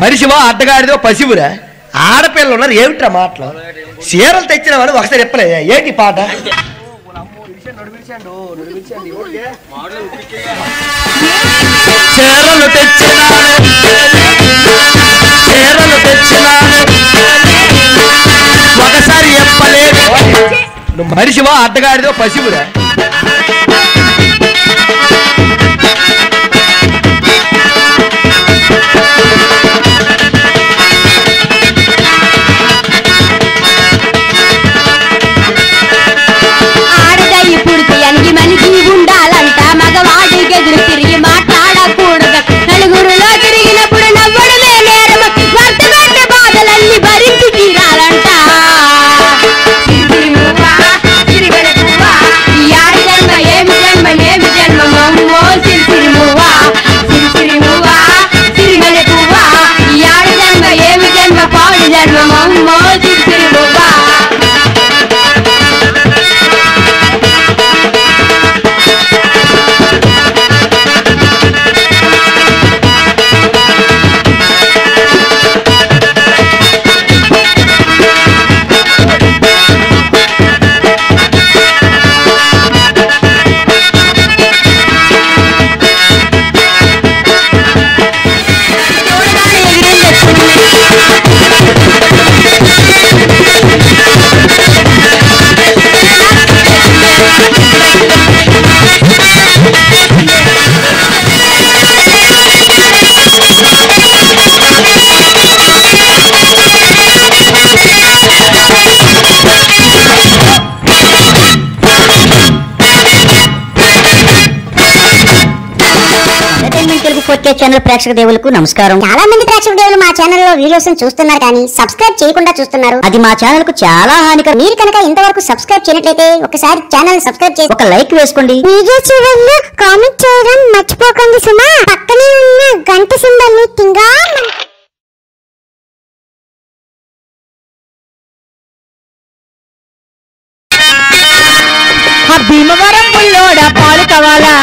మనిషివా అడ్డగాడిదో పసివురా ఆడపిల్లలు ఉన్నారు ఏమిట్రా మాటలు చీరలు తెచ్చిన వాళ్ళు ఒకసారి చెప్పలే ఏంటి పాట చీరలు తెచ్చినాను ఒకసారి చెప్పలేదు మనిషివా అడ్డగాడిదో పసివురా ఛానల్ ప్రేక్షక దేవులకు నమస్కారం. చాలా మంది ప్రేక్షక దేవులు మా ఛానల్ లో వీడియోస్ చూస్తున్నారు కానీ సబ్స్క్రైబ్ చేయకుండా చూస్తున్నారు. అది మా ఛానల్ కు చాలా హానికరం. మీరు కనుక ఇంతవరకు సబ్స్క్రైబ్ చేయనట్లయితే ఒకసారి ఛానల్ సబ్స్క్రైబ్ చేసి ఒక లైక్ వేసుకోండి. వీడియో చివరిలో కామెంట్ చేయడం మర్చిపోకండి సుమా. పక్కనే ఉన్న గంట సింబల్ ని టింగా భీమవరం పుల్లోడా పాలు కావాలా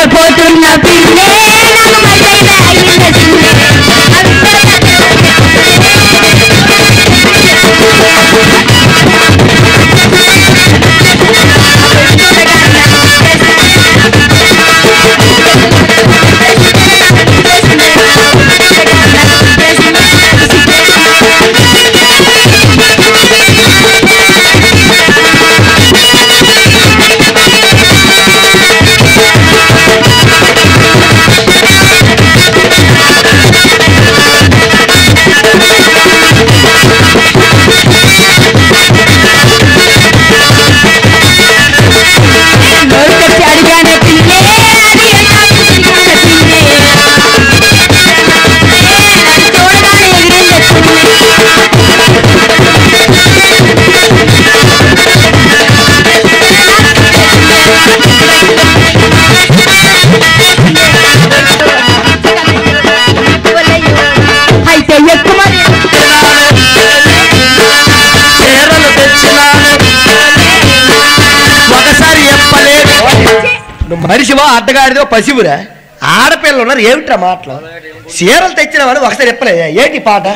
పోతున్న పిల్లే నాకు మళ్ళీ అయింది మనిషివా అడ్డగాడిదో పసివురా ఆడపిల్లలు ఉన్నారు ఏమిట్రా మాటలు చీరలు తెచ్చిన వాడు ఒకసారి చెప్పలే ఏంటి పాట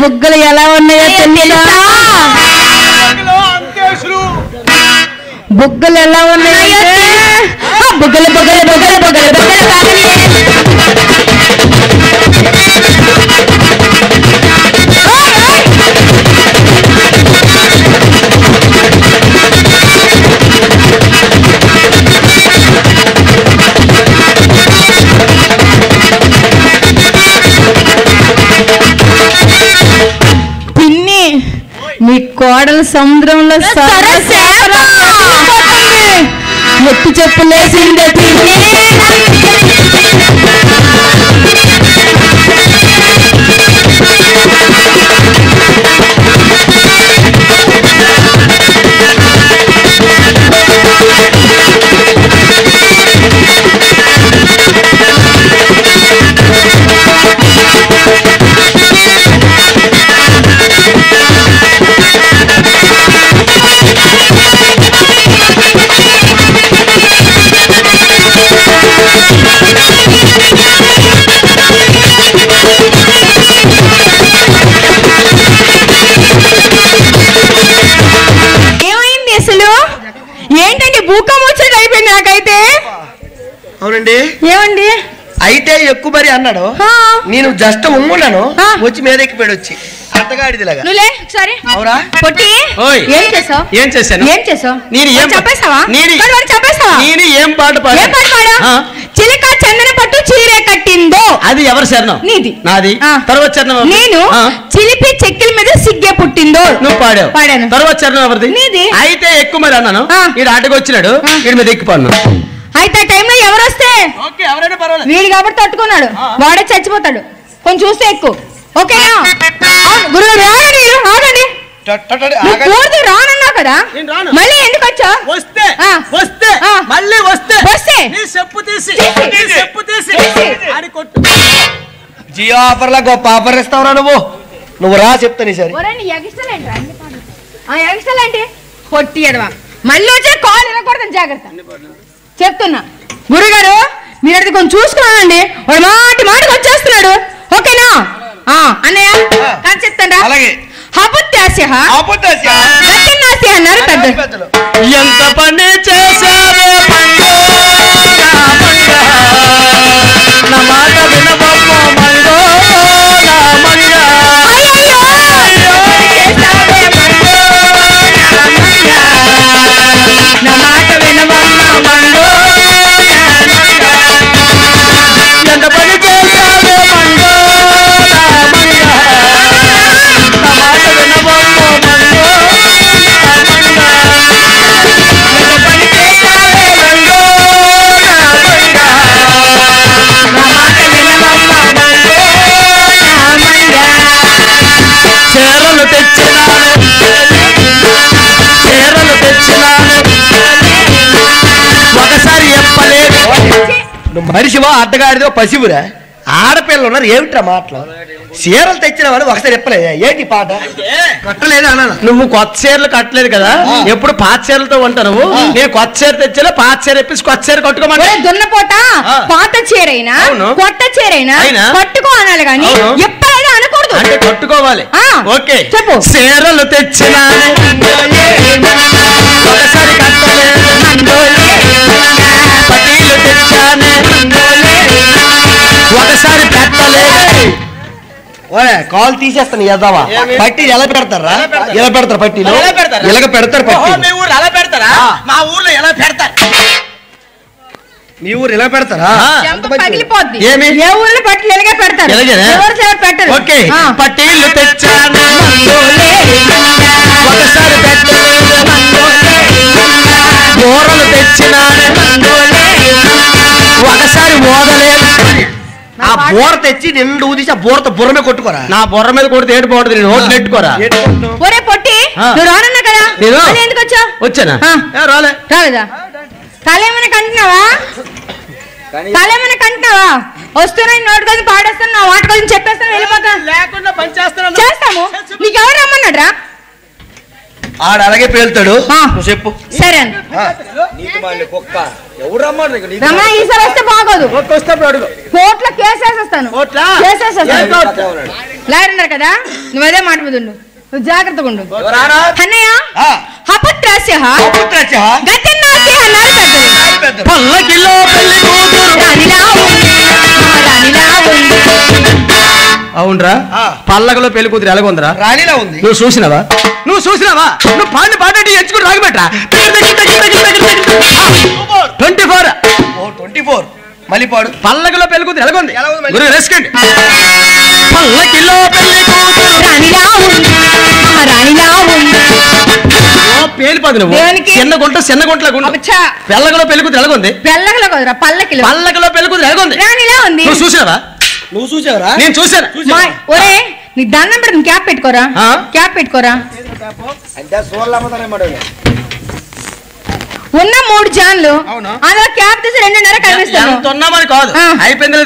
బుగ్గలు ఎలా ఉన్నాయో తెలుసా? బుగ్గలు ఎలా ఉన్నాయో బుగ్గలు బుగ్గలు బుగ్గలు బుగ్గలు బుగ్గలు పిన్ని నీ కోడలు సముద్రంలో ఎత్తి చెప్పులేసిందే పిన్ని. ఏంటండి భూకం వచ్చేది అయిపోయింది నాకైతే. అవునండి. ఏమండి అయితే ఎక్కువ మరి అన్నాడు. నేను జస్ట్ ఉమ్మున్నాను వచ్చి మీద ఎక్కిపోయాడు వచ్చి అత్తగాడిదిలాగా. సరే అవురా పొట్టి ఏం చేసావు? ఏం చేశాను? ఏం చేసావు? నేను ఏం చెప్పేసావా? చెప్పేసావా? నేను ఏం పాట పాడా? చిలక చందన పట్టు చీరే కట్టిందో. అది ఎవరి శరణం? నీది. నాది. తర్వాత చరణం నేను చిలిపి చెక్కిల మీద సిగ్గే పుట్టిందో. నువ్వు పాడావు. పాడాను. తర్వాత చరణం ఎవరిది? నీది. అయితే ఎక్కువ మరి అన్నాను. ఈడు ఆటకు వచ్చినాడు, వీడి మీద ఎక్కిపోను. అయితే టైంలో ఎవరు వస్తే వీడు కాబట్టి తట్టుకున్నాడు, వాడే చచ్చిపోతాడు. కొంచెం చూస్తే ఎక్కువ. ఓకేనా గురుగారు? ఆగండి. రానన్నావు కదా, మళ్ళీ ఎందుకు వచ్చా? జియో ఆఫర్లా గొప్ప ఆఫర్ ఇస్తావురా నువ్వు రా చెప్తాను సరే. పొట్టి ఎడవా మళ్ళీ వచ్చే కాల్ వినకూడదు, జాగ్రత్త చెప్తున్నా. గురుగారు మీరు అది కొంచెం చూసుకున్నానండి, వాడు మాటికి వచ్చేస్తున్నాడు. ఓకేనా అన్నయ్య? కానీ చెప్తాను అలాగే. అన్నారు పెద్దలు. ఎంత పని చేశావే నా మాట వినబొమ్మ మంగో నా మాట వినబొమ్మ మంగో. ఎంత పని చేశావే మంగో నా మాట వినబొమ్మ మంగో. చీరలు తెచ్చినాను ఒకసారి చెప్పలేదు. నువ్వు మనిషివా అడ్డగాడిదో పసివురా? ఆడపిల్లలు ఉన్నారు ఏమిట్రా మాటలు? చీరలు తెచ్చిన వాళ్ళు ఒకసారి చెప్పలేదు. ఏంటి పాట? కట్టలేదు అన్నాను. నువ్వు కొత్త చీరలు కట్టలేదు కదా, ఎప్పుడు పాత చీరలతో ఉంటావు నువ్వు. నేను కొత్త చీర తెచ్చా, పాత చీర ఎప్పేసి కొత్త చీర కట్టుకోమని. దున్నపోట పాత చీరైనా కొత్త చీరైనా కట్టుకో అనాలి కానీ ఎప్పుడైనా అనకూడదు. అంటే కట్టుకోవాలి. ఓకే చెప్పు. చీరలు తెచ్చినా ఒకసారి కట్టలేదు, పటీలు తెచ్చానే ఒకసారి పెట్టలేదు. కాల్ తీసేస్తాను ఎద్దావా? పట్టి ఎలా పెడతారా? ఎలా పెడతారు పట్టీలు? ఎలాగ పెడతారు పట్టి? మీ ఊరు ఎలా పెడతారా? మా ఊర్లో ఎలా పెడతారు? మీ ఊరు ఎలా పెడతారా? పగిలిపోద్ది. ఏమి ఏ ఊర్లో పట్టీలు ఎలాగే పెడతారు, పెట్టరు. ఓకే పట్టీలు తెచ్చాను ఒకసారి పెట్టలేదు, కూరలు తెచ్చినాను ఒకసారి ఓదలేదు. ఆ బోర తెచ్చి నిండు ఊదిసి ఆ బోరతో బుర్ర మీద కొట్టుకోరా. నా బుర్ర మీద కొడితే ఏడు బాగుంటుంది, నేను ఓట్లు పెట్టుకోరా. ఒరే పొట్టి నువ్వు రానన్నా కదా, ఎందుకు వచ్చా? వచ్చానా? రాలేదా? కాలేమైనా కంటున్నావా? కాలేమైనా కంటున్నావా? వస్తున్నాయి నోటి కోసం పాడేస్తాను, నా వాటి కోసం చెప్పేస్తాను, వెళ్ళిపోతాను. లేకుండా పని చేస్తాను. చేస్తాము. నీకెవరు రమ్మన్నాడు రా? ఆడ అలాగే పేలుతాడు. ఆ. నువ్వు చెప్పు. సరే అండి. రమణ ఈసారి వస్తే బాగోదు. కోర్టులో కేసేసేస్తాను. లాయర్ ఉన్నారు కదా, నువ్వు అదే మాట మీద ఉండు. నువ్వు జాగ్రత్తగా ఉండు. అన్నయ్య అపుత్రస్యః గతిర్నాస్యః అన్నారు పెద్దలు. పల్లకిలో పెళ్లి కూతురు రాణిలా ఉంది, మహారాణిలా ఉంది. అవునరా, పల్లకలో పెళ్లి కూతురు ఎలాగుందిరా? రాణిలా ఉంది. నువ్వు చూసినావా? నువ్వు పాడిన పాట ఎంచుకుని రాగబెట్టరా. 24 మళ్ళీ పాడు. పల్లకలో పెళ్లి కూతురు ఎలాగుంది? రెస్కండి. పల్లకిలో పెళ్లి కూతురు రాణిలా ఉంది, మహారాణిలా ఉంది. పేలిపోదు నువ్వు. చిన్న గుంటలా గుండు. పెల్లకలో పెళ్లి కూతురు ఎలాగుంది? పెళ్ళగలో కదరా, పల్లకిలో పెళ్లి కూతురు ఎలాగుంది? రాణిలా ఉంది. నువ్వు చూసావా? నేను చూసాను. ఒరే నీ దండం పెడుతుంది. క్యాప్ పెట్టుకోరా, క్యాప్ పెట్టుకోరా. ఉన్న 3 జాన్లు అందులో క్యాప్ తీసి 2.5 కనిపిస్తాను. కాదు అయిపోయింది.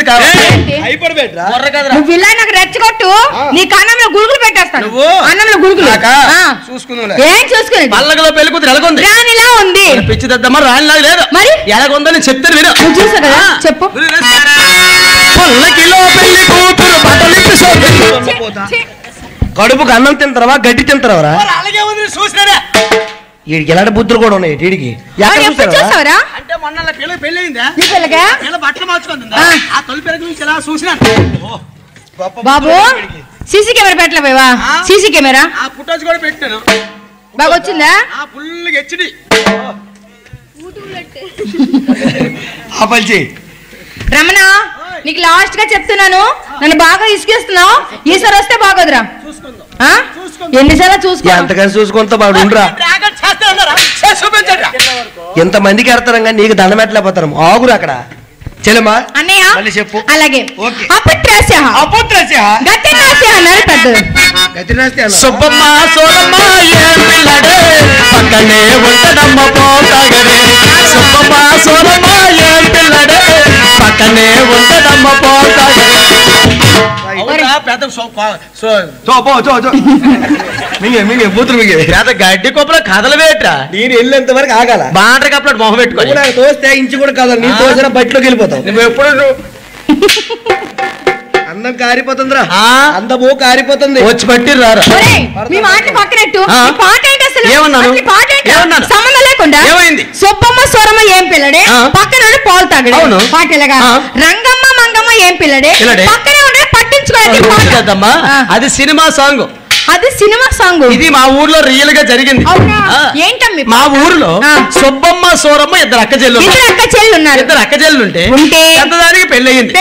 నువ్వు ఇలా నాకు రెచ్చగొట్టు, నీ కన్నంలో గురుగులు పెట్టేస్తాను. అన్నంలో గురుగులు ఏం చూసుకుని. పల్లకలో పెళ్లి కూతురు ఎలాగుంది? రాణిలా ఉంది. పిచ్చి దద్దమ్మ రాణిలా లేదు. మరి ఎలాగుందని చెప్తాను విను. నువ్వు చూసావు కదా, చెప్పు. పల్లకిలో పెళ్లి కూతురు కడుపుకు అన్నం తింటారా, గడ్డి తింటారా? వీడికి ఎలాంటి బుద్ధులు కూడా ఉన్నాయి. వీడికి చూసావరా? అంటే మొన్న పెళ్లి అయిందా? బట్టలు బాబు సీసీ కెమెరా పెట్టలేవా? సీసీ కెమెరా ఫుటేజ్ కూడా పెట్టాను. బాగా వచ్చిందా? Full HD. రమణ నీకు లాస్ట్ గా చెప్తున్నాను, నన్ను బాగా ఇసుకేస్తున్నావు. ఈసారి వస్తే బాగోదురా. ఎన్నిసార్లు చూసుకో. ఎంతకని చూసుకుంటా బాగుండ్రా. ఎంతమందికి ఎడతారం కానీ నీకు దండం పెట్టలేకపోతారు. ఆగురు అక్కడ. చెల్లెమ్మా అన్నయ్య మళ్ళీ చెప్పు. అలాగే అపుత్రస్యః గతిర్నాస్యః అన్నారు పెద్దలు. సుబ్బమ్మ సోరమ్మ ఏం పిల్లడే పక్కనే ఉంటదమ్మ పోతాగరే. సుబ్బమ్మ సోరమ్మ ఏం పిల్లడే పక్కనే ఉంటదమ్మ పోతాగరే. గడ్డి కొప్పల కథలు వేట్రా. నేను వెళ్ళేంత వరకు ఆగాల. బాండ్ర కప్పలు మొహం పెట్టుకో. తోస్తే ఇంచు కూడా కదలు. నీ తోసిన బట్టిలోకి వెళ్ళిపోతావు. నువ్వు ఎప్పుడు అందం కారిపోతుందిరా. అందము కారిపోతుంది. వచ్చి పట్టి రారా. మీ మాట పక్కనట్టు పాట ఏంటి అసలు? ఏమన్నాను? సంబంధం లేకుండా ఏమైంది? సుబ్బమ్మ సోరమ్మ ఏం పిల్లడే పక్కన పాలు తాగడు. పాట ఎలాగా? రంగమ్మ మంగమ్మ ఏం పిల్లడే పక్కనే ఉండే పట్టించుకోవాలి. అది సినిమా సాంగ్. అది సినిమా సాంగ్. ఇది మా ఊర్లో రియల్ గా జరిగింది. ఏంటమ్మి? మా ఊర్లో సుబ్బమ్మ సోరమ్మ ఇద్దరు అక్క చెల్లు ఉన్నారు. ఇద్దరు అక్క చెల్లు ఉంటే పెద్దదానికి పెళ్ళయింది.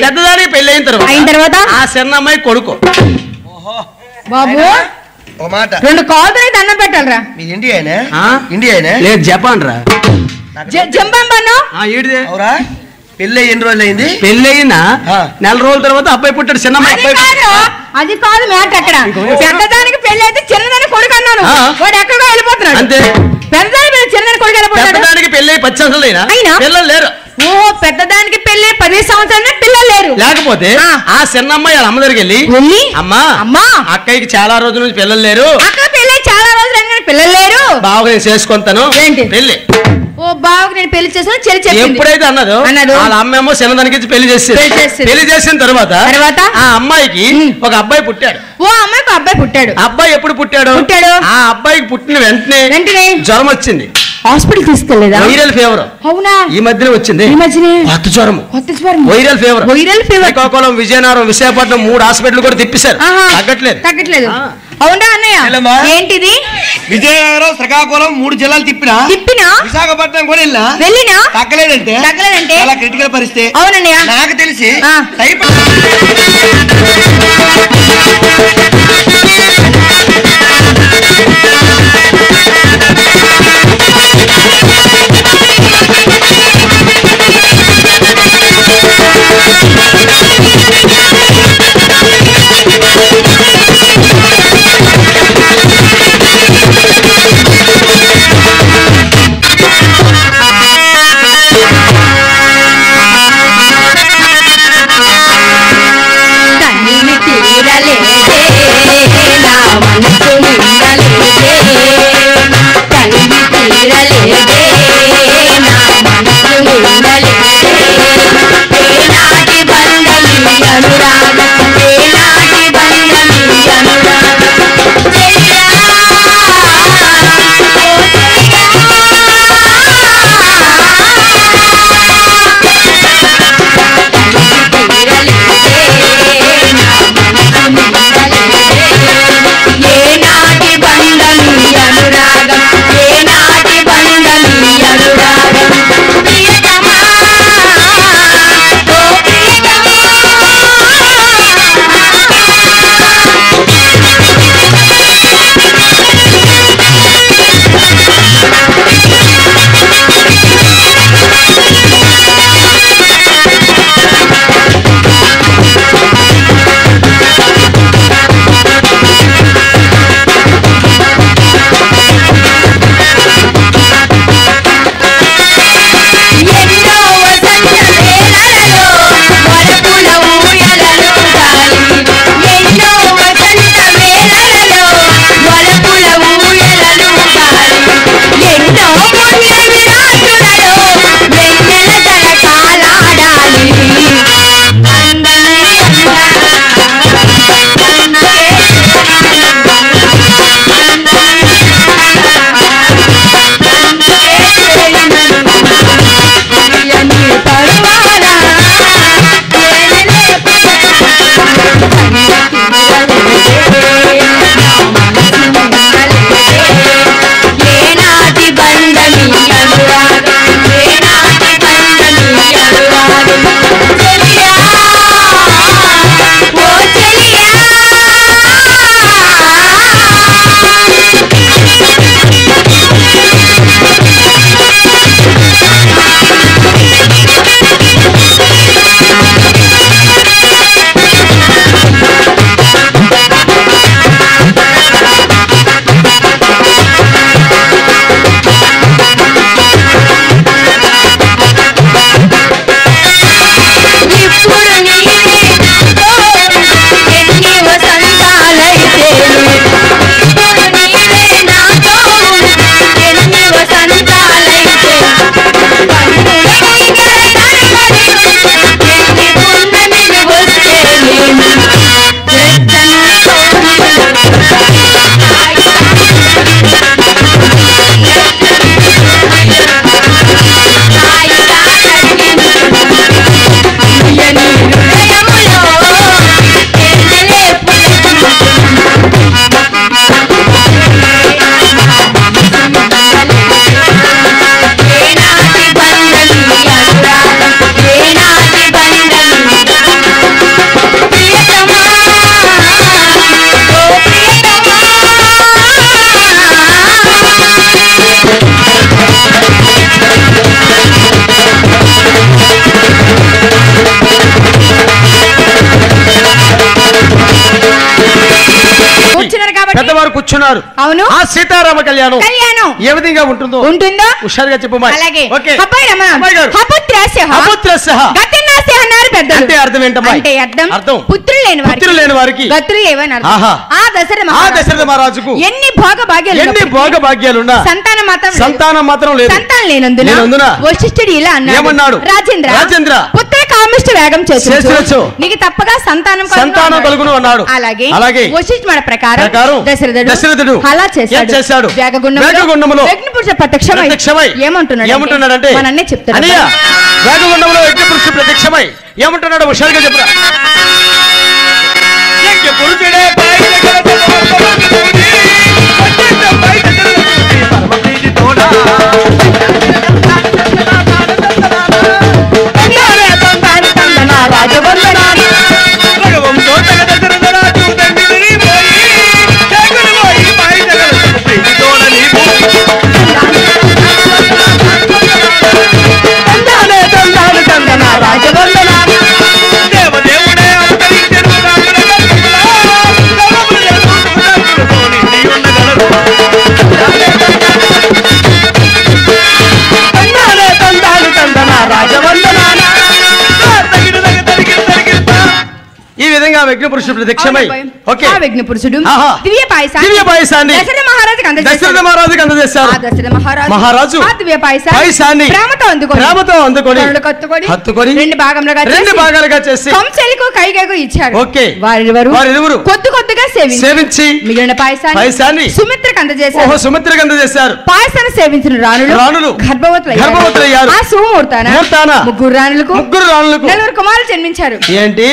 పెద్దదానికి పెళ్ళయిన తర్వాత ఆ చిన్నమ్మాయి కొడుకు. బాబు ఓ మాట 2 కాదుని దండం పెట్టాలరా. మీ ఇండియానే లేదు జపాన్ రా. జంబాంబాను అవురా. పెళ్ళి ఎన్ని రోజులు అయింది? పెళ్ళి అయినా 4 రోజుల తర్వాత అబ్బాయి పుట్టాడు. చిన్న అది కాదు మ్యాటర్. అక్కడ పెద్దదానికి పెళ్లి అయితే చిన్నదానికి కొడుకు అన్నాను. వాడు ఎక్కడికో వెళ్ళిపోతున్నాడు. అంతే. పెద్దదానికి చిన్నదానికి కొడుకు వెళ్ళిపోతాడు. పెద్దదానికి పెళ్లి 10 సంవత్సరాలు అయినా పిల్లలు లేరు. ఓ పెద్దదానికి పెళ్లి 10 సంవత్సరాలు పిల్లలు లేరు. లేకపోతే ఆ చిన్న అమ్మాయి వాళ్ళ అమ్మ దగ్గరికి వెళ్ళి అమ్మా అక్కయ్యకి చాలా రోజుల నుంచి పిల్లలు లేరు. అక్క పెళ్లి చాలా రోజులు పిల్లలు లేరు. బాగా నేను చేసుకుంటాను. ఏంటి పెళ్లి? ఓ బాగా నేను పెళ్లి చేసాను. ఎప్పుడైతే అన్నదో వాళ్ళ అమ్మేమో చిన్నదానికి పెళ్లి చేసిన తర్వాత ఆ అమ్మాయికి ఒక అబ్బాయి పుట్టాడు. ఓ అమ్మాయికి అబ్బాయి పుట్టాడు. అబ్బాయి ఎప్పుడు పుట్టాడు? ఆ అబ్బాయికి పుట్టిన వెంటనే జ్వరం వచ్చింది. హాస్పిటల్ తీసుకెళ్లేదా? Viral fever. అవునా? ఈ మధ్యనే వచ్చింది. కొత్త జ్వరం. Viral fever. Srikakulam, Vizianagaram, Visakhapatnam 3 hospital కూడా తిప్పిశారు. తగ్గట్లేదు. అవునా అన్నయ్య? ఏంటిది? విజయనగరం, శ్రీకాకుళం 3 జిల్లాలు తిప్పినా విశాఖపట్నం కూడా వెళ్ళినా తగ్గలేదంటే చాలా క్రిటికల్ పరిస్థితి. అవునన్నయ్య. నాకు తెలిసి పెద్దవారు కూర్చున్నారు. అవును. ఆ సీతారామ కళ్యాణం ఏ విధంగా ఉంటుందో హుషారుగా చెప్పు. అంటే అర్థం ఏంటమ్మా? అర్థం పుత్రులు లేని వారికి ఆ దశరథ మహారాజుకు ఎన్ని భోగభాగ్యాలున్నా సంతానం మాత్రం లేదు. వశిష్ఠుడు ఇలా అన్నాడు, ఏమన్నాడు? రాజేంద్ర పుత్ర కామిష్ట వేగం చేసు, నీకు తప్పగా సంతానం కలుగును అన్నాడు. అలాగే వశిష్ఠుడి ప్రకారం దశరథుడు అలా చేశాడు. వేగగుండములో యజ్ఞపురుష ప్రత్యక్షమై ఏమంటున్నాడంటే మనన్నే చెప్తాడు. వేగగుండములో యజ్ఞపురుషుడు ప్రత్యక్షమై ఏమంటున్నాడు? హుషారుగా చెప్పురా. ఈ విధంగా విఘ్నపురుషుడు ప్రత్యక్షమై విఘ్నపురుషుడు దివ్య పాయసాన్ని దశరథ మహారాజుకి అందజేశారు. మహారాజు దివ్య పాయసాన్ని ప్రేమతో అందుకొని హత్తుకొని రెండు భాగాలుగా చేసి కంసలికు కైకేయికు ఇచ్చారు. వారిరువురు కొద్దిగా సేవించి మిగిలిన పాయసాన్ని సుమిత్రకు అందజేశారు. పాయసాన్ని సేవించిన రాణులు గర్భవతులయ్యారు. ఆ శుభముహూర్తాన ముగ్గురు రాణులకు నలుగురు కుమారులు జన్మించారు. ఏంటి?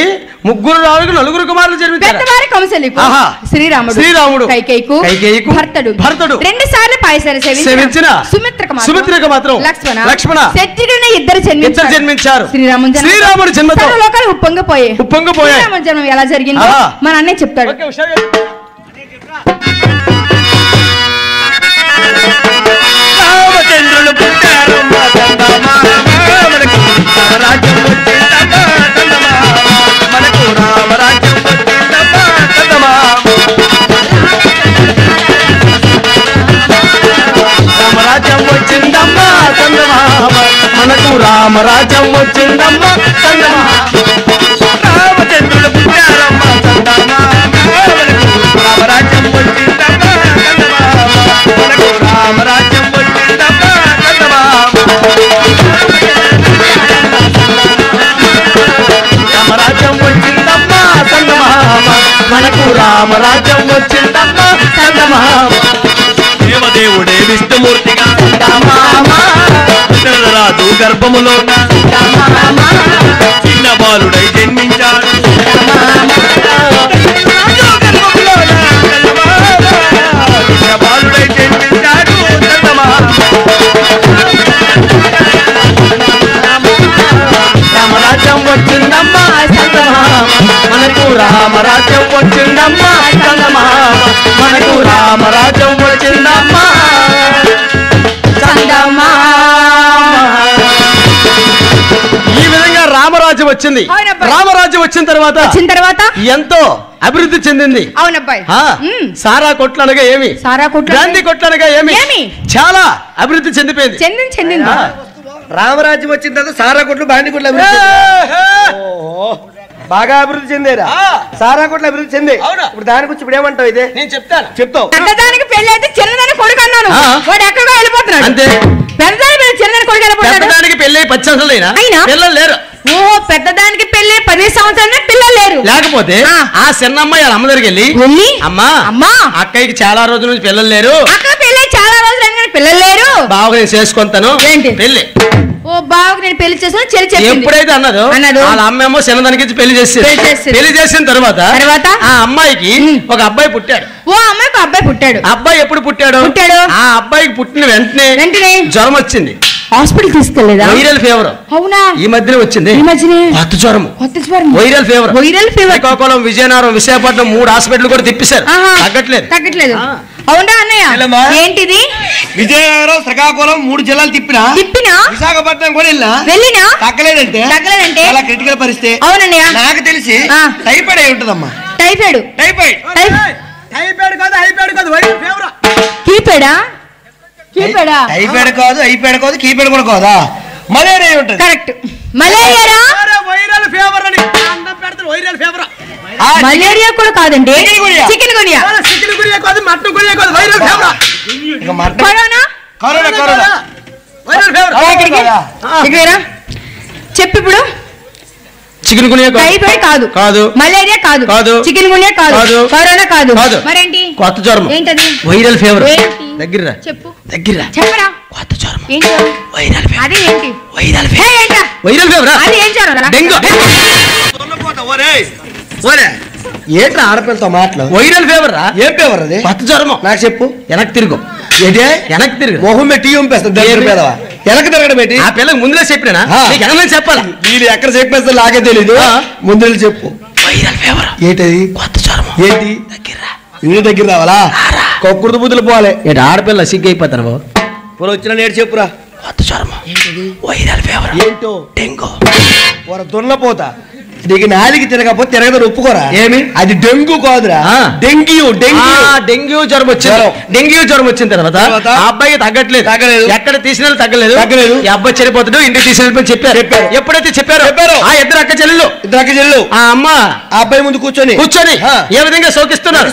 ముగ్గురు రాణులకు నలుగురు కుమారులు జన్మించారు. పెద్దవారి కంసలికు శ్రీరాముడు కైకేయికు భర్తడు రెండు సార్లు పాయసాన్ని సేవించిన సుమిత్రకు మాత్రం లక్ష్మణ ఇద్దరు జన్మించారు. శ్రీరాముడు జన్మతో లోకాలు ఉప్పొంగిపోయాయి. శ్రీరాముడి జన్మం ఎలా జరిగిందో మన అన్నయ్య చెప్తాడు. రామచంద్రులు పుట్టారు మనకు రామరాజ్యం వచ్చిందమ్మా చందమామ, మనకు రామరాజ్యం వచ్చిందమ్మా చందమామ. రామచంద్రులు పుట్టారమ్మా చందమామ, రామరాజ్యం వచ్చిందమ్మా చందమామ, మనకు రామరాజ్యం వచ్చిందమ్మా చందమామ. రామరాజ్యం వచ్చిందమ్మా చందమామ, మనకు రామరాజ్యం వచ్చిందమ్మా చందమామ. దేవదేవుడే విష్ణుమూర్తిగా రాజు గర్భములో చిన్న బాలుడై జన్మించాడు. చిన్న బాలుడై జన్మించాడు. రామరాజ్యం వచ్చిందమ్మా చందమామ, మనకు రామరాజ్యం వచ్చిందమ్మా చందమామ, మనకు రామరాజ్యం వచ్చిందమ్మా చందమామ. ఈ విధంగా రామరాజ్యం వచ్చింది. రామరాజ్యం వచ్చిన తర్వాత ఎంతో అభివృద్ధి చెందింది. అవునబ్బాయి. సారా కొట్లు అనగా ఏమి? గాంధీ కొట్లు అనగా ఏమి? చాలా అభివృద్ధి చెందిపోయింది. రామరాజ్యం వచ్చిన తర్వాత సారా కొట్లు బాండి కొట్లు బాగా అభివృద్ధి చెందేరా? సారా కొట్లు అభివృద్ధి చెందే. ఇప్పుడు దాని గురించి ఇప్పుడు ఏమంటావు? ఇదే నేను చెప్తావు. పెద్దదానికి పెళ్లి అయితే చిన్నదానికి కొడుకు అన్నాను. వాడు ఎక్కడికో వెళ్ళిపోతున్నాడు. అంతే. పెద్దదానికి చిన్నదానికి కొడుకు వెళ్ళిపోతాడు. పెద్దదానికి పెళ్లి 10 సంవత్సరాలైనా పిల్లలు లేరు. ఓ పెద్దదానికి పెళ్లి 10 సంవత్సరాలే పిల్లలు లేరు. లేకపోతే ఆ చిన్నమ్మాయి వాళ్ళ అమ్మ దగ్గరికి వెళ్ళి అమ్మా అక్కయ్యకి చాలా రోజుల నుంచి పిల్లలు లేరు. అక్క పెళ్లి చాలా రోజులు పిల్లలు లేరు. బాగా నేను చేసుకుంటాను పెళ్లి. ఓ బాగా నేను పెళ్లి చేసాను చెల్లి ఎప్పుడైతే అన్నదో వాళ్ళ అమ్మేమో చిన్నదానికి పెళ్లి చేసిన తర్వాత ఆ అమ్మాయికి ఒక అబ్బాయి పుట్టాడు. ఓ అమ్మాయికి అబ్బాయి పుట్టాడు. అబ్బాయి ఎప్పుడు పుట్టాడు? ఆ అబ్బాయికి పుట్టిన వెంటనే జ్వరం వచ్చింది. హాస్పిటల్ తీసుకెళ్లేదా? Viral fever. అవునా? ఈ మధ్యనే వచ్చింది. కొత్త జ్వరం viral fever. Srikakulam, Vizianagaram, Visakhapatnam 3 hospital కూడా తిప్పిశారు. తగ్గట్లేదు. అవునా అన్నయ్య? ఏంటిది? విజయనగరం, శ్రీకాకుళం 3 జిల్లాలు తిప్పినా విశాఖపట్నం కూడా వెళ్ళినా తగ్గలేదంటే చాలా క్రిటికల్ పరిస్థితి. అవునన్నయ్య. నాకు తెలిసి టైఫాయిడ్ అయి ఉంటదమ్మా. టైఫాయిడ్ టైఫాయిడ్ కాదు హైపాయిడ్ కాదు వైరల్ ఫీవర్. కీపెడా కీపెడా టైఫాయిడ్ కాదు కీపెడ్ కూడా కాదా మలేరియా ఉంటుంది. కరెక్ట్. మలేరియా వైరల్ ఫీవర్ అని అన్నం పెడతారు. వైరల్ ఫీవర్ మలేరియా కూడా కాదండి. చికెన్ గునియా చికెన్ గునియా కాదు మటన్ గునియా కాదు viral fever. Corona corona corona viral fever. ఇక్కడరా చెప్పు ఇప్పుడు. చికెన్ గునియా టైఫాయిడ్ కాదు కాదు మలేరియా కాదు కాదు చికెన్ గునియా కాదు కరోనా కాదు మరేంటి? కొత్త జ్వరం. ఏంటది? Viral fever. దగ్గర చెప్పు. దగ్గర చెప్పరా. కొత్త జ్వరం. ఏంటి వైరల్ ఫీవర్. అది ఏంటి? వైరల్ హే ఏంటా వైరల్ ఫీవర్. అది ఏం జ్వరం? డెంగ్యూ. ఏంట్రా ఆడపిల్లతో మాటలు? వైరల్ ఫీవర్ రా. ఏం ఫీవర్ అది? కొత్త జ్వరం. నాకు చెప్పు. వెనక్కి తిరుగు. ఏదే వెనక్కి తిరుగు. మొహం పెట్టి పంపేస్తాను దగ్గర పేదవా. వెనక్కి తిరగడం ఏంటి? ఆ పిల్లకి ముందులే చెప్పినా ఎనమని చెప్పాలా? వీళ్ళు ఎక్కడ చెప్పేస్తా నాకే తెలీదు. ముందు చెప్పు. Viral fever. ఏంటది? కొత్త జ్వరం. ఏంటి? వీళ్ళు దగ్గర రావాలా? కొక్కుడు బుద్ధులు పోవాలి. ఏంటి ఆడపిల్ల సిగ్గైపోతాను బాబు. ఇప్పుడు వచ్చిన నేడు చెప్పురా. కొత్త జ్వరం. ఏంటది? Viral fever. ఏంటో? డెంగ్యూ. దున్నపోతా నీకు నాలికి తిరగకపోతే తిరగదని ఒప్పుకోరా. ఏమి? అది డెంగ్యూ కాదురా. డెంగ్యూ. డెంగ్యూ జ్వరం వచ్చింది. డెంగ్యూ జ్వరం వచ్చిన తర్వాత ఆ అబ్బాయికి తగ్గట్లేదు. ఎక్కడ తీసిన తగ్గలేదు. ఈ అబ్బాయి చనిపోతాడు ఇంటికి తీసిన చెప్పారు. ఎప్పుడైతే చెప్పారు ఆ ఇద్దరు అక్క చెల్లెలు ఆ అమ్మ ఆ అబ్బాయి ముందు కూర్చొని ఏ విధంగా శోకిస్తున్నారు.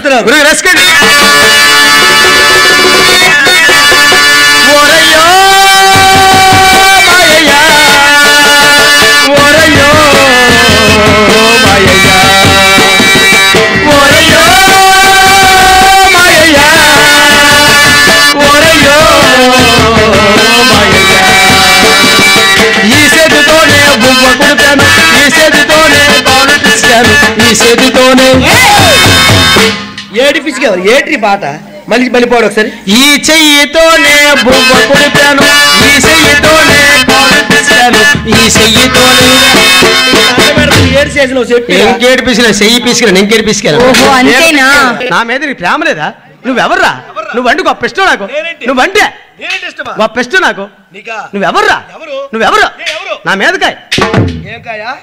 ఏడిపించుకోవాలి. ఏట్రి పాట మళ్ళీ మళ్ళీపోవడం ఒకసారి. ఈ చెయ్యితోనే బువ్వ కొడిపాను ఈ చెయ్యితోనే ఈ చెయ్యితోనే ఏడు చేసిన చెప్పి ఇంకేడు పిసినా చెయ్యి పిసికినా ఇంకేడు పిసికాను. నా మీద నీకు ప్రేమ లేదా? నువ్వెవర్రా? నువ్వండి గొప్ప ఇష్టం నాకు. నువ్వంటే గొప్ప ఇష్టం నాకు. నువ్వెవర్రా? నువ్వెవరు? నా మీదకాయ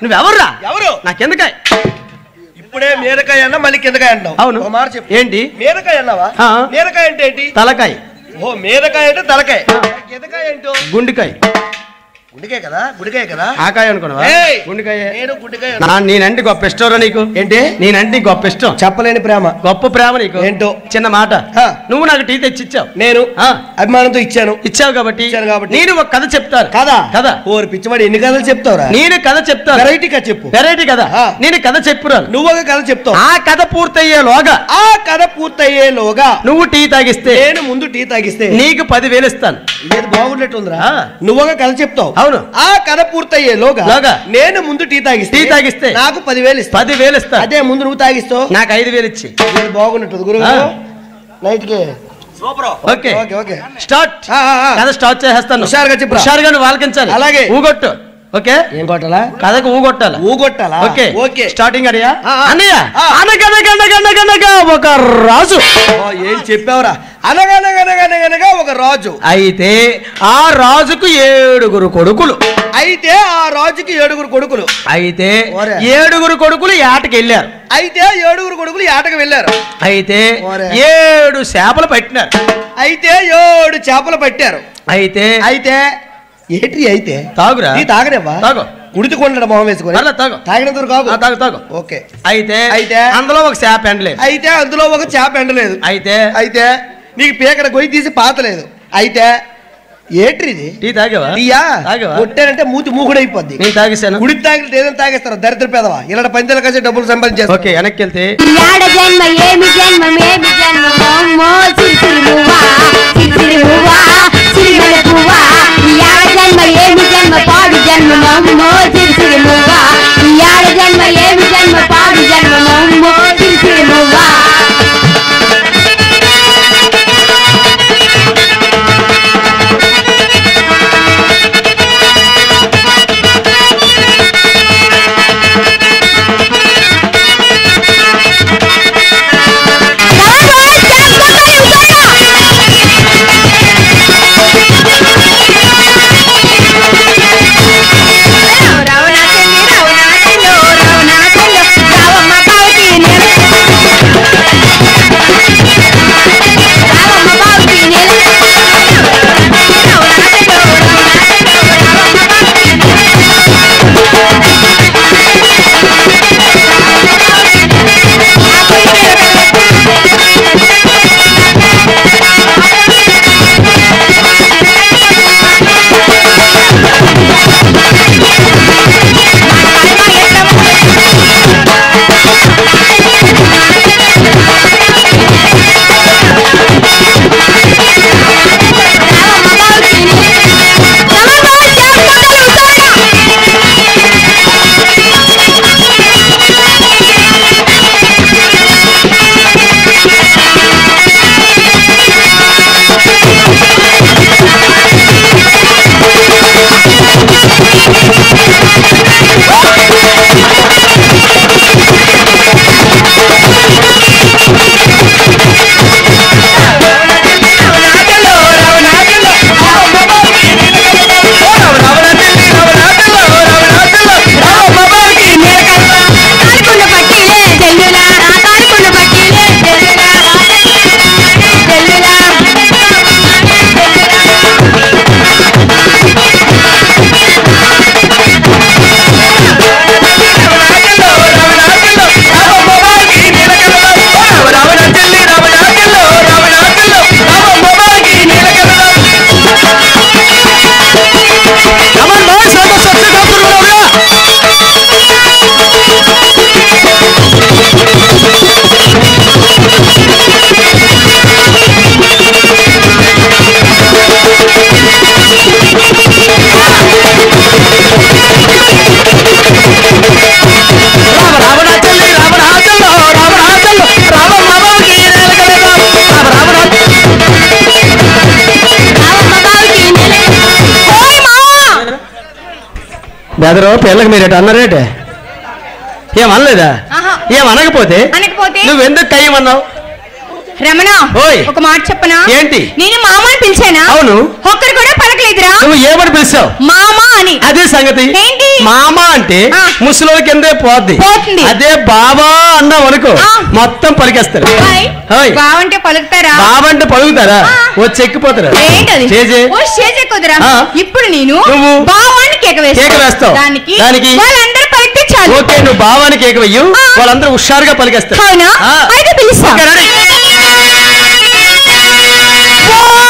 నువ్వెవర్రా? ఎవరు? నాకెందుకాయ? ఇప్పుడే మీరకాయ అన్నా మళ్ళీ కిందకాయ అంటావు. అవును మాట చెప్పు. ఏంటి మీరకాయ అన్నావా? మీరకాయ అంటే ఏంటి? తలకాయ. ఓ మీరకాయ అంటే తలకాయ. కిందకాయ ఏంటో? గుండెకాయ. గుండెకాయ కదా గుండెకాయ కదా ఆకాయ అనుకున్నావా? గుండెకాయ. నేనంటే గొప్ప ఇష్టం నీకు. ఏంటి? నేనంటే గొప్ప ఇష్టం. చెప్పలేని ప్రేమ. గొప్ప ప్రేమ నీకు. ఏంటో? చిన్న మాట. నువ్వు నాకు టీ తెచ్చి ఇచ్చావు. నేను అభిమానంతో ఇచ్చాను. ఇచ్చావు కాబట్టి నేను ఒక కథ చెప్తాను. కదా కదా ఓరి పిచ్చివాడు ఎన్ని కథలు చెప్తావురా? నేను కథ చెప్తాను. వెరైటీ కథ చెప్పు. వెరైటీ కదా నేను కథ చెప్పురాను. నువ్వు ఒక కథ చెప్తావు. ఆ కథ పూర్తయ్యేలోగా నువ్వు టీ తాగిస్తే నేను ముందు టీ తాగిస్తే నీకు 10,000 ఇస్తాను. ఇది బాగున్నట్టుందిరా. నువ్వు ఒక కథ చెప్తావు. అవును. ఆ కథ పూర్తయ్యేలోగా నేను ముందు టీ తాగిస్తే నాకు 10,000 ఇస్తా. 10,000 ఇస్తా. అదే ముందు నువ్వు తాగిస్తావు నాకు 5,000 ఇచ్చి. ఇది బాగున్నట్టుంది గురుగారు. నైట్ కి ఓకే ఓకే ఓకే స్టార్ట్. కథ స్టార్ట్ చేస్తాను. హుషారుగా చెప్పు. హుషారుగా నువ్వు ఆలకించాలి. అలాగే ఊగొట్టు. ఓకే ఏం కొట్టాలా? కథకు ఊగొట్టాలా? ఊగొట్టాలా? ఓకే ఓకే స్టార్టింగ్ అడియా అన్నయ్య. అనగనగనగనగనగా ఒక రాజు. ఏం చెప్పావురా? అనగనగనగనగనగా ఒక రాజు. అయితే ఆ రాజుకు 7 కొడుకులు. అయితే ఆ రాజుకి 7 కొడుకులు. అయితే 7 కొడుకులు ఏటకి వెళ్ళారు. అయితే 7 కొడుకులు ఏటకి వెళ్ళారు. అయితే 7 చేపలు పట్టినారు. అయితే 7 చేపలు పట్టారు. అయితే అయితే ఏంటి? అయితే తాగురా. తాగరేవా? తాగు. ఉడితి కొండ మొహం వేసుకొని తాగినంత కాదు. తాగు తాగు. ఓకే. అయితే అయితే అందులో ఒక చేప ఎండలేదు. అయితే అందులో ఒక చేప ఎండలేదు. అయితే అయితే నీకు పీకడ గొయ్యి తీసి పాతలేదు. అయితే ఏట్రీ ఇది? టీ తాగవా? టీయా తాగవా? కొట్టారంటే మూతి మూగుడైపోద్ది. నేను తాగేసాను. ఉడికి తాగితే ఏదైనా తాగేస్తారు దరిద్ర పేదవా. ఇలా పంచాల కలిసి డబ్బులు సంపాదించేస్తారు. ఓకే వెనక్కి వెళ్తే పాడు జన్మ మమ్మో తిరిసిరి మువ్వా. యాడ జన్మ ఏమి జన్మ పాడు జన్మ మమ్మో తిరిసిరి మువ్వా. రావణ బెదరు పిల్లకి మీరేట అన్నారేటే ఏమనలేదా ఆహా. ఏమనకపోతే అనకపోతే నువ్వెందుకు కయ్యమన్నావు రమణ ఓయ్. ఒక మాట చెప్పనా ఏంటి? నేను మామని పిలిచానా అవును. ఒక్కరు కూడా పలకలేదురా నువ్వు ఏమని పిలిచావు మామ అని అదే సంగతి ఏంటి? మామ అంటే ఆ. ముసలి కిందే పోద్ది పోతుంది. అదే బాబా అన్నావు అనుకో ఆ. మొత్తం పలికేస్తారు ఓయ్. బావంటే పలుకుతారా బాబా అంటే పలుకుతారా ఆ. వచ్చి ఎక్కిపోతారా ఏంటది చేజే ఓ చేజే కుదరా ఆ. ఇప్పుడు నేను నువ్వు బావాన్ని కేక కేక వేస్తావు. దానికి దానికి? వాళ్ళందరూ పలికితే చాలు ఓకే నువ్వు బావానికి కేక వెయ్యు ఆ. వాళ్ళందరూ హుషారుగా పలికేస్తారు అవునా ఆ. అయితే పిలుస్తా ఓకే, రెడీ. ఓయ్ మామ!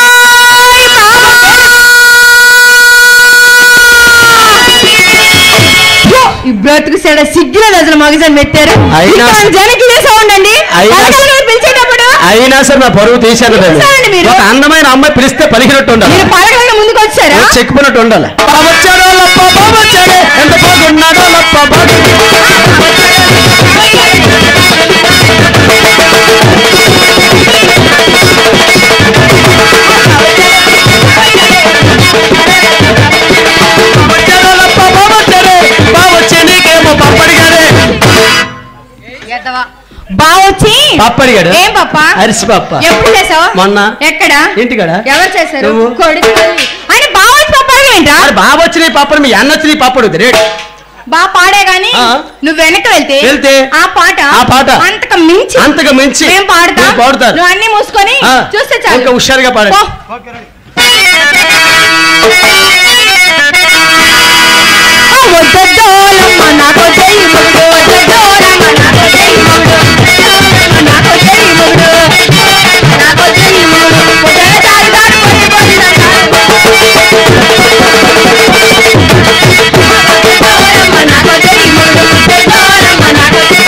ఓ, ఈ బ్రతుకు సెడ సిగ్గులేదు అసలు మగజాన్ని పెట్టారు అయినా ఇక్కడ జనకి ఇదే సౌండ్ అండి అయినా పలకాలి మీరు పిలిచేటప్పుడు అయినా సరే నా పరువు తీశాను దాన్ని. చూసారండి మీరు? ఒక అందమైన అమ్మాయి పిలిస్తే పలికినట్టు ఉండాలి మీరు పలకగా ముందుకు వచ్చారా చెక్కుపోయినట్టు ఉండాలి వచ్చాడో లప్ప బాబు వచ్చాడే ఎంత బాగున్నాడో లప్ప బాబు వచ్చాడో లప్ప బాబు వచ్చాడే బాబు వచ్చి నీకేమో పప్పడిగాడే ఎద్దవా. బావొచ్చి పప్పడిగాడు ఏం పప్ప అరిసి పప్ప ఎప్పుడు చేసావు మొన్న. ఎక్కడ ఇంటికాడ. ఎవరు చేశారు నువ్వు. కొడుకు అని బావొచ్చి పప్ప ఏంట్రా మరి బాబు వచ్చి నీ పప్పడు మీ అన్న వచ్చి నీ పప్పడు రేట్ బా పాడే గాని ఆ. నువ్వు వెనక వెళ్తే వెళ్తే ఆ పాట అంతకు మించి అంతకు మించి మేము పాడతాం మీరు పాడుతారు. నువ్వు అన్ని మూసుకొని ఆ. చూస్తే చాలు ఇంకా హుషారుగా పాడండి పో. వద్దోలమ్మ నాకు జై మొగుడు వద్దోలమ్మ నాకు జై మొగుడు నాకు జై మొగుడు నాకు జై మొగుడు పొదల దారి దారి పొడి పొడి వద్దోలమ్మ నాకు జై మొగుడు వద్దోలమ్మ నాకు జై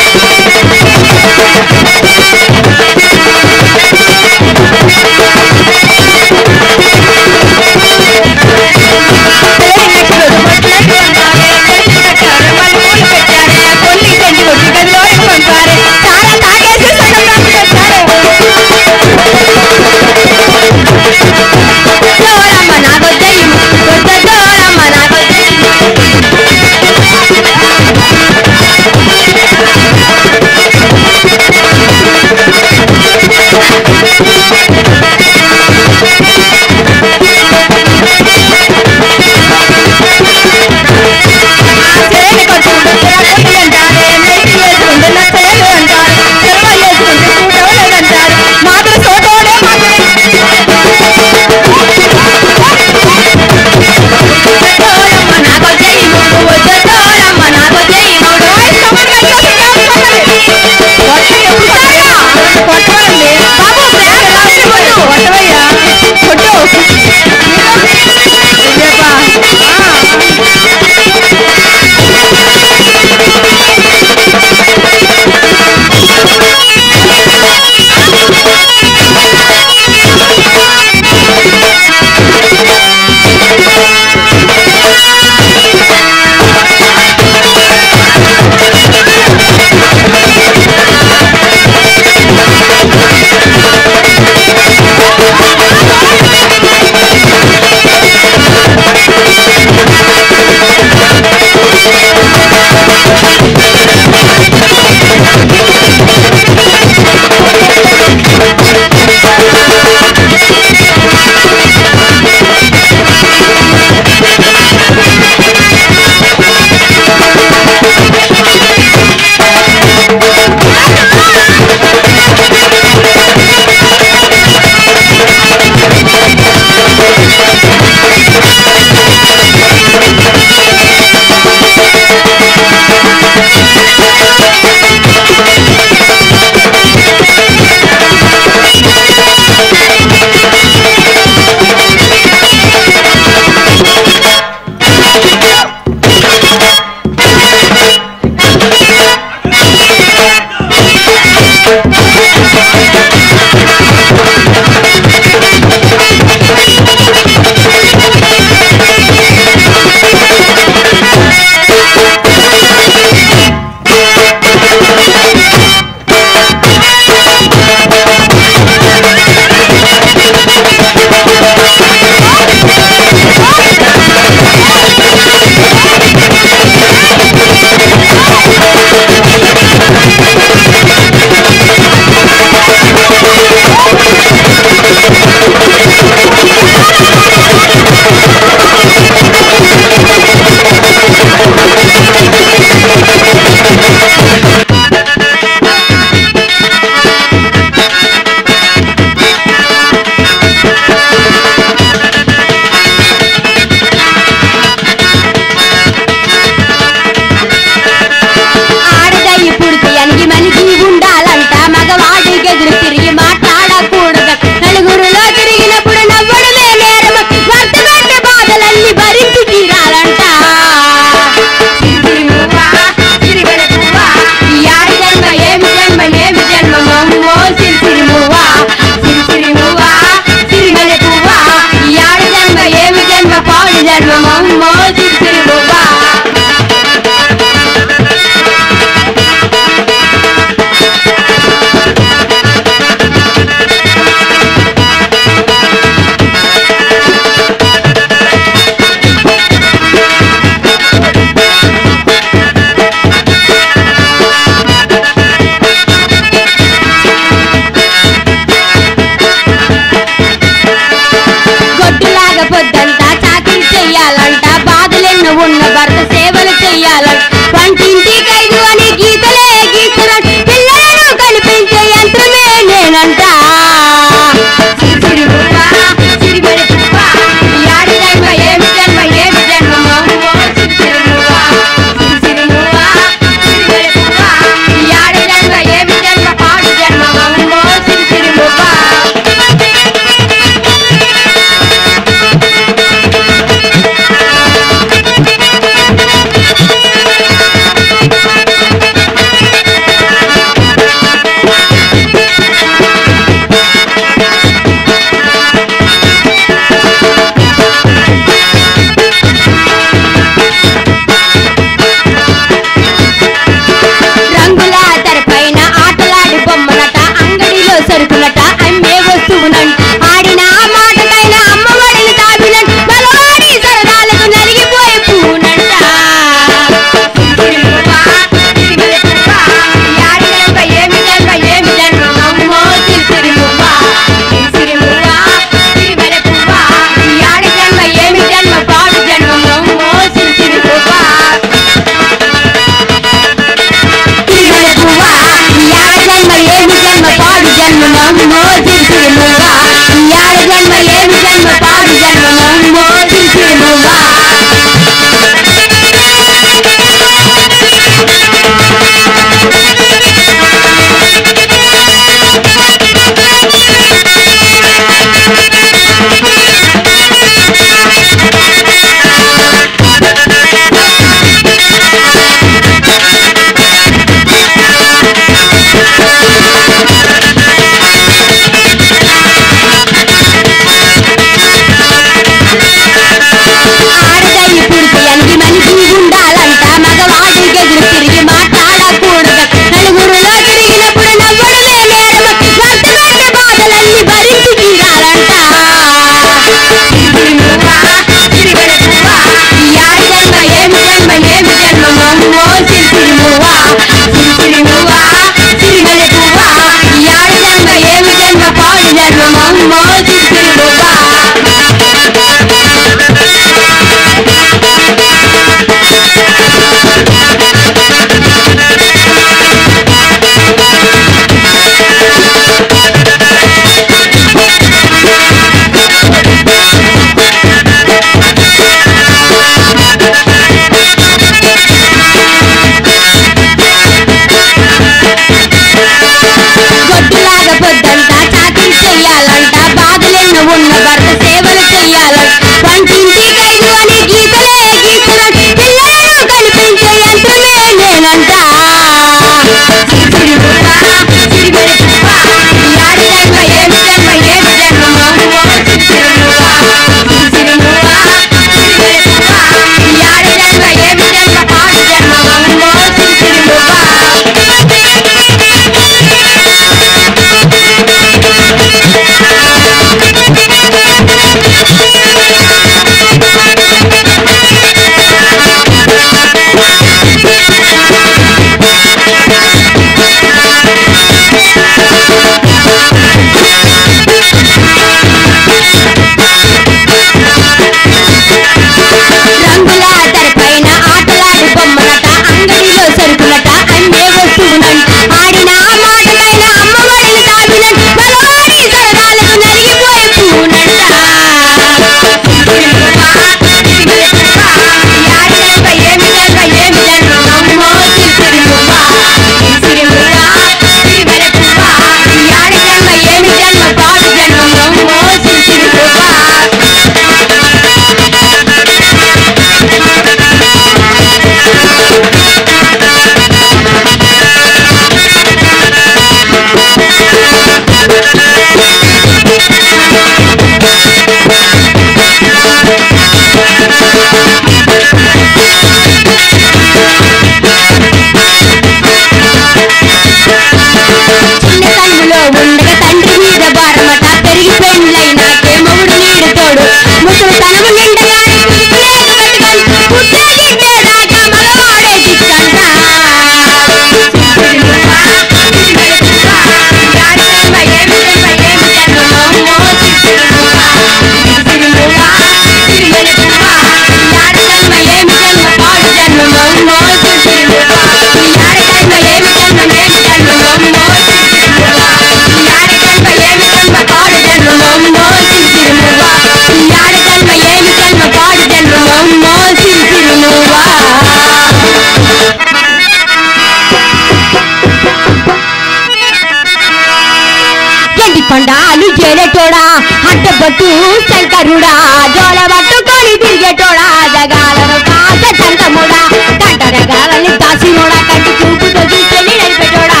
చేరేటోడా అడ్డబట్టు శంకరుడా జోల పట్టుకొని తిరిగేటోడా జగాలను కాస చంకముడా కంటరగాలని దాసినోడా కంటి చూపుతో చూసుకొని నడిపేటోడా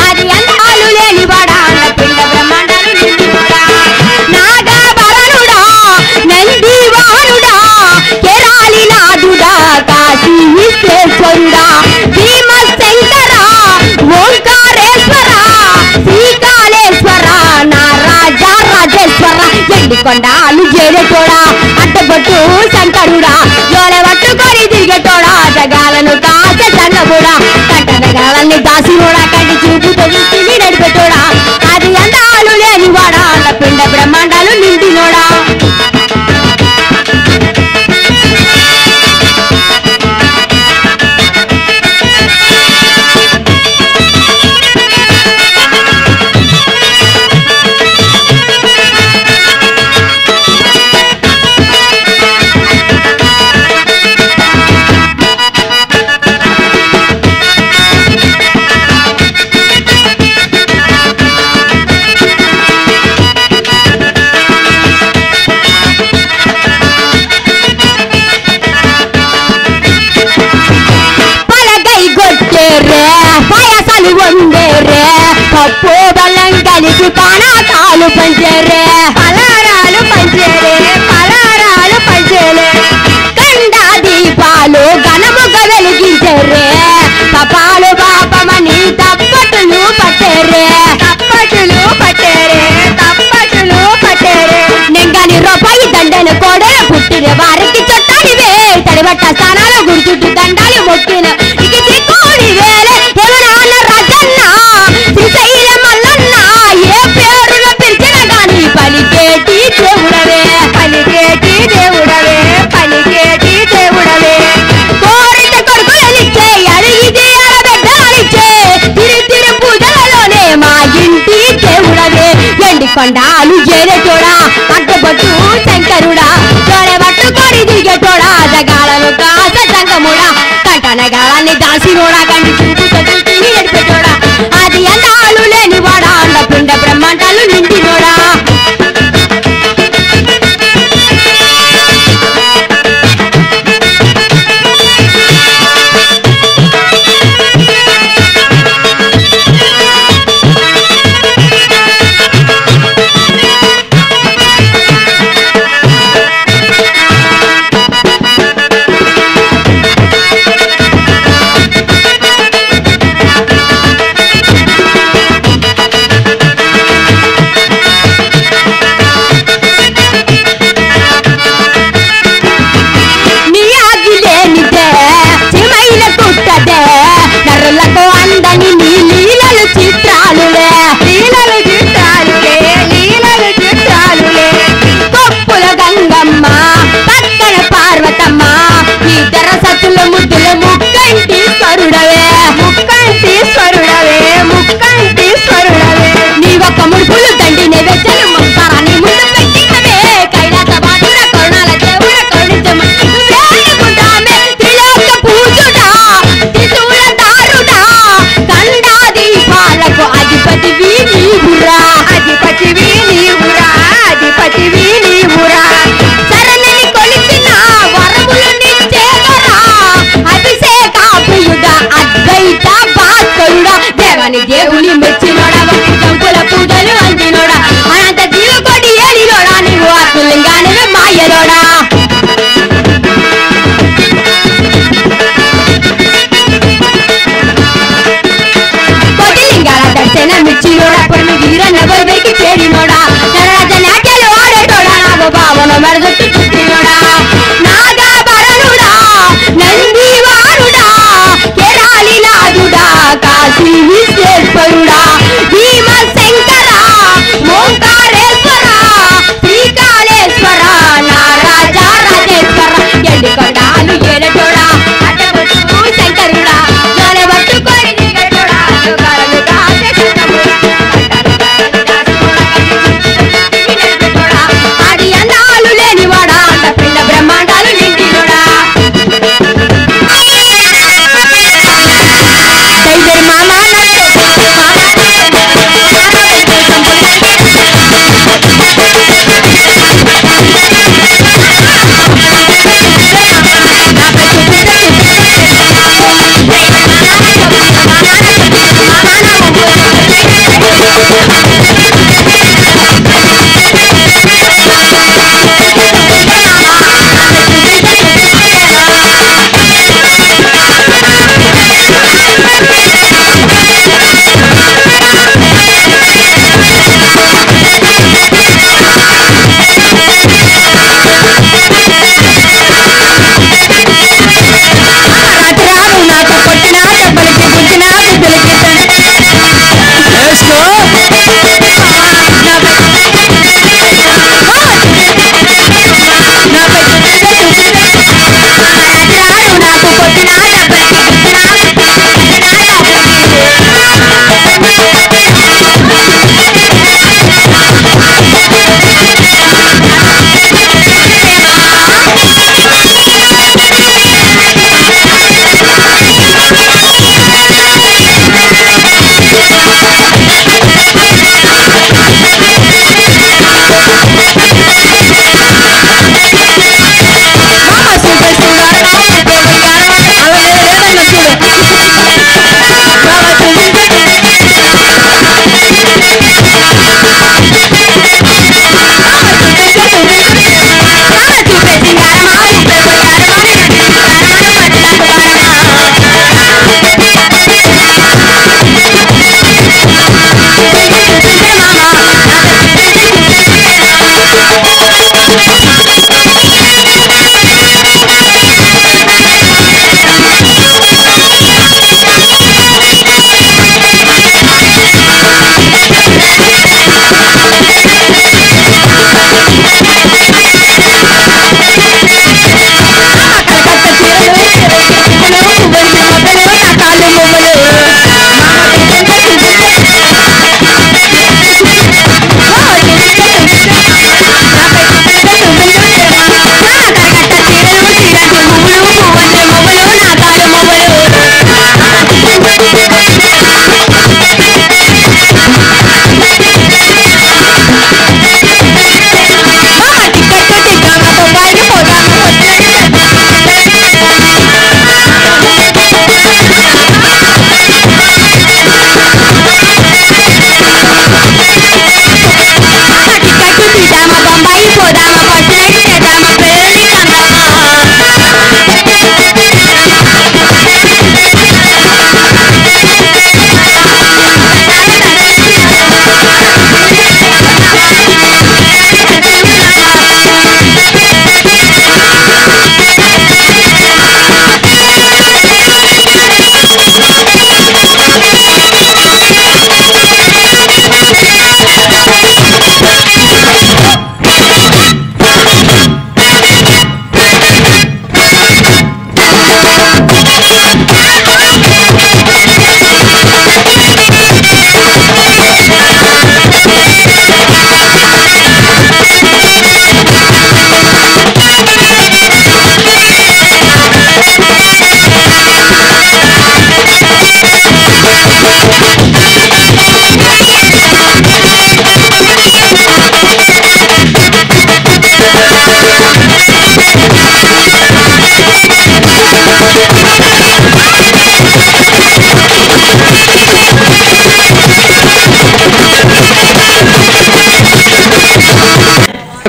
అది అందాలు లేనివాడా పిండ బ్రహ్మాండాలు నిండినోడా నాగభరణుడా నంది వాహనుడా కేరాలి నాదుడా కాశీ విశ్వేశ్వరుడా భీమశంకర ఓంకారేశ్వర శ్రీకాళేశ్వర నా రాజా రాజేశ్వర ఎండికొండాలు చేరేటోడా అడ్డబొట్టు శంకరుడా జోల పట్టుకొని తిరిగేటోడా జగాలను కాస చంగముడా కంటనగాలన్నీ దాసినోడా కంటి చూపుతో చూసి నడిపేటోడా అది అందాలు లేనివాడా పిండ బ్రహ్మాండాలు నిండినోడా పాయసాలు వండేరే పప్పు బెల్లం కలిసి పానాకాలు పంచేరే పలారాలు పంచేరే పలారాలు పంచేరే కండా దీపాలు ఘనముగా వెలిగించేరే పపాలు పాపమని తప్పటులు పట్టేరే తప్పటులు పట్టేరే తప్పటులు పట్టేరే నెంగని రూపాయి దండలు కూడా పుట్టిన వారికి చుట్టాలివే తడిబట్ట స్థానాలు గుర్తుట్టు దండాలు మొక్కిన కొండాలు చేరేటోడా అడ్డబట్టు శంకరుడా జోల పట్టుకొని తిరిగేటోడా జగాలను కాస సంగముడా కంటనగాలని దాసినోడా కంటి చూపుతో చూసి నడిపేటోడా అది అందాలు లేనివాడా పిండ బ్రహ్మాండాలు నిండినోడా చూపిద్దామా బొంబాయి పోదామా ఫస్ట్ నైట్ చేద్దామా పెళ్ళి కందామా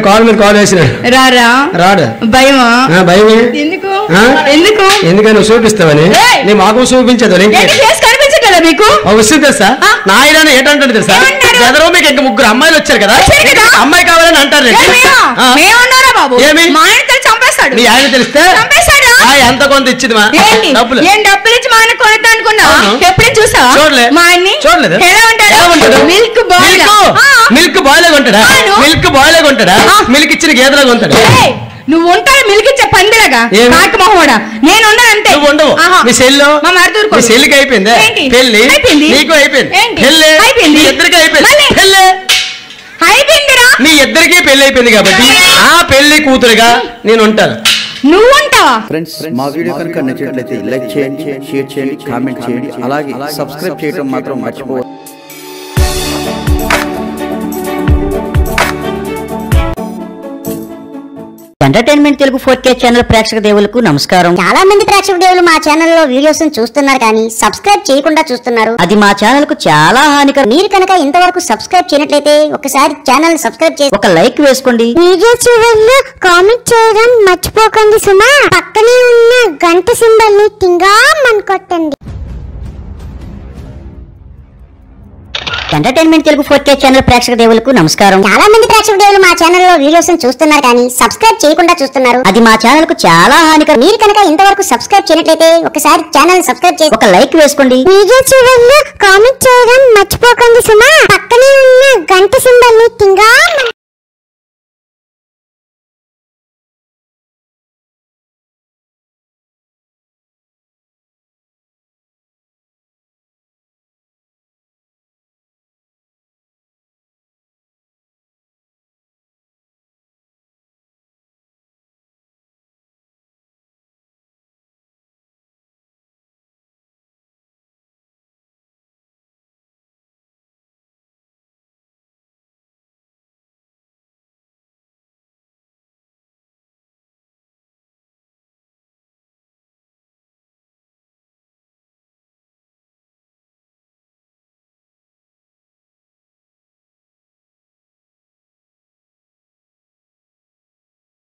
కాల్ మీద కాల్ వేసినాడు రారా రాడు భయమా భయమే ఎందుకు ఆ? ఎందుకు ఎందుకని నువ్వు చూపిస్తావని ఏయ్! నీ మాకు చూపించదు ఏంటి ఫేస్ కనిపించట్లేదా మీకు వస్తుంది తెలుసా నాయన ఏంటంటాడు తెలుసా ఏమన్నారు? ఎదరో మీకు ఇంకా ముగ్గురు అమ్మాయిలు వచ్చారు కదా వచ్చారు కదా? అమ్మాయి కావాలని అంటారు మేమన్నారా బాబు ఏమి? మా ఆయన తల్లి చంపేస్తాడు మీ ఆయన తెలిస్తే చంపేస్తాడా ఎంత కొంత ఇచ్చింది మా ఏంటి డబ్బులు ఏం డబ్బులు ఇచ్చి మా ఆయన కొనేద్దాం అనుకున్నావా అవును. ఎప్పుడైనా చూసావా చూడలే. మా ఆయన్ని చూడలేదు. ఎలా ఎలా ఉంటాడు? ఉంటాడు మిల్క్ బాయ్ మిల్క్ బాయ్ లాగా ఉంటాడా అవును. మిల్క్ బాయ్ లాగా ఉంటాడా ఆ. మిల్క్ ఇచ్చిన గేదెలాగా ఉంటాడు నువ్వు ఉంటాడు మిల్క్ ఇచ్చే పందిలాగా ఏమి? కాకి మొహోడా నేను ఉన్నాను అంతే నువ్వు ఉండవు ఆహా. మీ సెల్లో మా మరుదూరు మీ సెల్లికి అయిపోయింది ఏంటి? పెళ్లి అయిపోయింది. నీకు అయిపోయింది ఏంటి? పెళ్ళి అయిపోయింది. మీ ఇద్దరికి అయిపోయింది మళ్ళీ? పెళ్ళి అయిపోయిందిరా మీ ఇద్దరికి పెళ్లి అయిపోయింది కాబట్టి ఆ పెళ్లి కూతురుగా నేను ఉంటాను నువ్వు ఉంటావా ఫ్రెండ్స్ మా వీడియో కనుక నచ్చినట్లయితే లైక్ చేయండి, షేర్ చేయండి, కామెంట్ చేయండి, అలాగే సబ్స్క్రైబ్ చేయడం మాత్రం మర్చిపోవద్దు. ఎంటర్టైన్మెంట్ తెలుగు 4K ఛానల్ ప్రేక్షక దేవులకు నమస్కారం. చాలా మంది ప్రేక్షక దేవులు మా ఛానల్ లో వీడియోస్ చూస్తున్నారు కానీ సబ్స్క్రైబ్ చేయకుండా చూస్తున్నారు. అది మా ఛానల్ కు చాలా హానికరం. మీరు కనుక ఇంతవరకు సబ్స్క్రైబ్ చేయనట్లయితే ఒకసారి ఛానల్ సబ్స్క్రైబ్ చేసి ఒక లైక్ వేసుకోండి. వీడియో చివరిలో కామెంట్ చేయడం మర్చిపోకండి సుమా. పక్కనే ఉన్న గంట సింబల్ ని టింగా మన్ కొట్టండి. ఎంటర్టైన్మెంట్ తెలుగు 4K ఛానల్ ప్రేక్షక దేవులకు నమస్కారం. చాలా మంది ప్రేక్షక దేవులు మా ఛానల్ లో వీడియోస్ చూస్తున్నారు కానీ సబ్స్క్రైబ్ చేయకుండా చూస్తున్నారు. అది మా ఛానల్ కు చాలా హానికరం. మీరు కనుక ఇంతవరకు సబ్స్క్రైబ్ చేయనట్లయితే ఒకసారి ఛానల్ సబ్స్క్రైబ్ చేసి ఒక లైక్ వేసుకోండి. వీడియో చివరిలో కామెంట్ చేయడం మర్చిపోకండి సుమా. పక్కనే ఉన్న గంట సింబల్ ని టింగా